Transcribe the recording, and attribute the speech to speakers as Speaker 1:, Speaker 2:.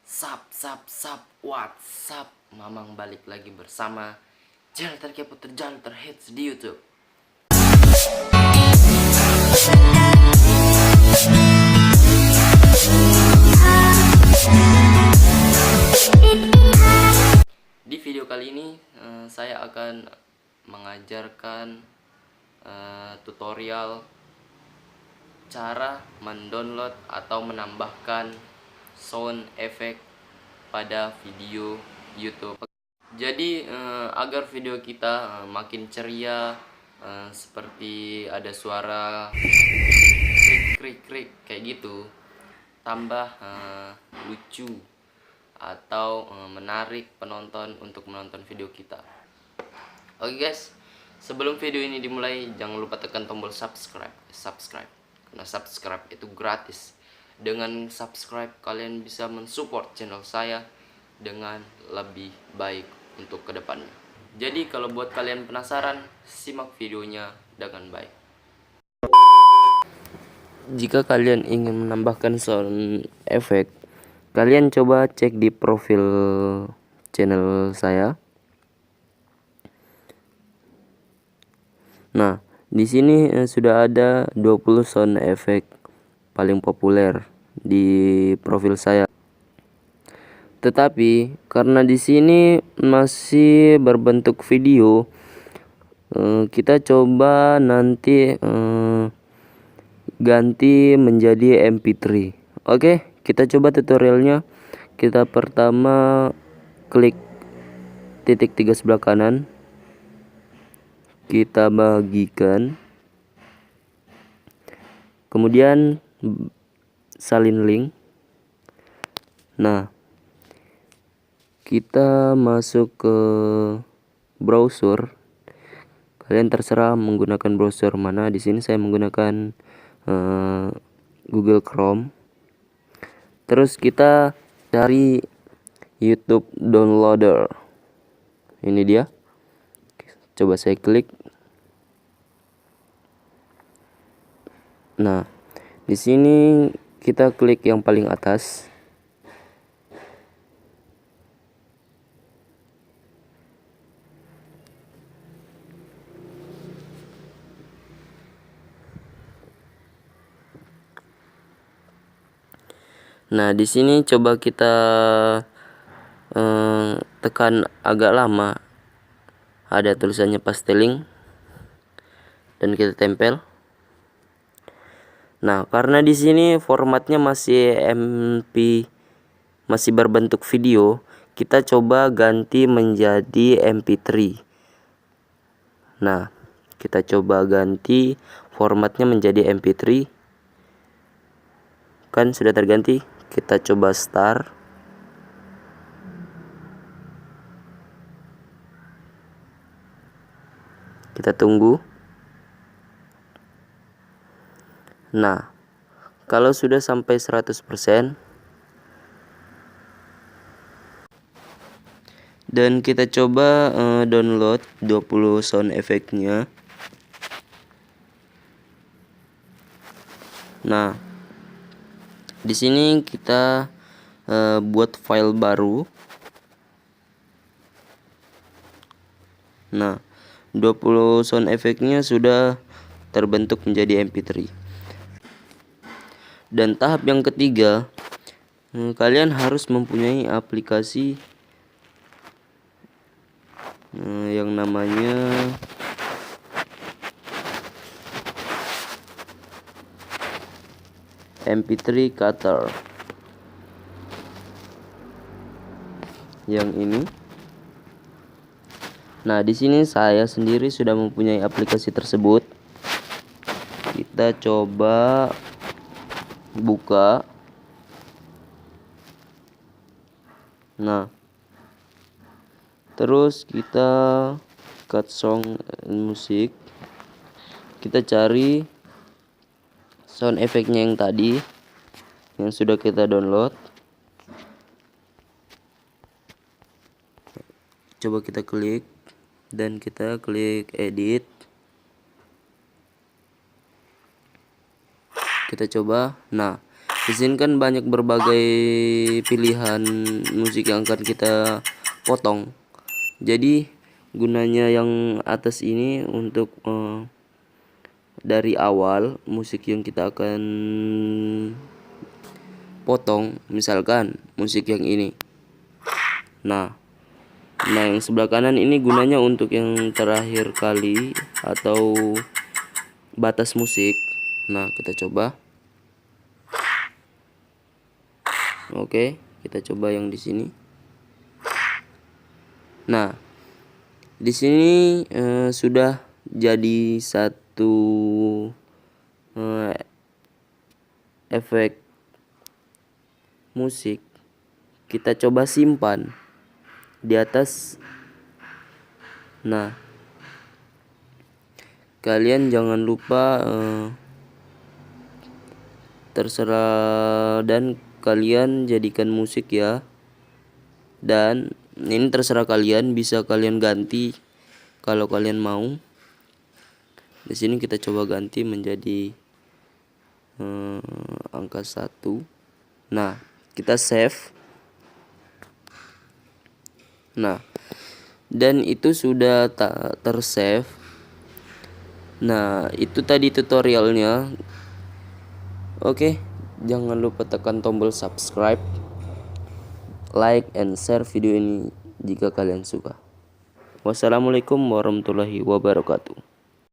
Speaker 1: Sap, WhatsApp. Mamang balik lagi bersama channel terkepo terjal terhits di YouTube. Di video kali ini saya akan mengajarkan tutorial cara mendownload atau menambahkan sound effect pada video YouTube. Jadi agar video kita makin ceria, seperti ada suara krik kayak gitu, tambah lucu atau menarik penonton untuk menonton video kita. Oke guys, sebelum video ini dimulai jangan lupa tekan tombol subscribe karena subscribe itu gratis. Dengan subscribe kalian bisa mensupport channel saya dengan lebih baik untuk kedepannya. Jadi kalau buat kalian penasaran, simak videonya dengan baik. Jika kalian ingin menambahkan sound effect, kalian coba cek di profil channel saya. Nah, di sini sudah ada 20 sound effect paling populer di profil saya. Tetapi karena di sini masih berbentuk video, kita coba nanti ganti menjadi MP3. Oke, kita coba tutorialnya. Kita pertama klik titik 3 sebelah kanan, kita bagikan, kemudian salin link. Nah, kita masuk ke browser. Kalian terserah menggunakan browser mana. Di sini saya menggunakan Google Chrome. Terus kita cari YouTube Downloader. Ini dia. Coba saya klik. Nah, di sini kita klik yang paling atas. Nah, di sini coba kita tekan agak lama. Ada tulisannya paste link dan kita tempel. Nah, karena di sini formatnya masih masih berbentuk video, kita coba ganti menjadi MP3. Nah, kita coba ganti formatnya menjadi MP3. Kan sudah terganti. Kita coba start. Kita tunggu. Nah, kalau sudah sampai 100% dan kita coba download 20 sound effect-nya. Nah, di sini kita buat file baru. Nah, 20 sound effect-nya sudah terbentuk menjadi MP3. Dan tahap yang ketiga, kalian harus mempunyai aplikasi yang namanya MP3 Cutter. Yang ini. Nah, di sini saya sendiri sudah mempunyai aplikasi tersebut. Kita coba buka. Nah, terus kita cut song musik. Kita cari sound effect-nya yang tadi yang sudah kita download. Coba kita klik dan kita klik edit. Kita coba. Nah, Di sini kan banyak berbagai pilihan musik yang akan kita potong. Jadi gunanya yang atas ini untuk dari awal musik yang kita akan potong, misalkan musik yang ini. Nah, yang sebelah kanan ini gunanya untuk yang terakhir kali atau batas musik. Nah, kita coba. Oke, kita coba yang di sini. Nah, di sini sudah jadi satu efek musik. Kita coba simpan di atas. Nah, kalian jangan lupa terserah dan kalian jadikan musik ya. Dan ini terserah kalian, bisa kalian ganti kalau kalian mau. Di sini kita coba ganti menjadi angka 1. Nah, kita save. Nah, dan itu sudah tersave. Nah, itu tadi tutorialnya. Oke, jangan lupa tekan tombol subscribe, like, and share video ini jika kalian suka. Wassalamualaikum warahmatullahi wabarakatuh.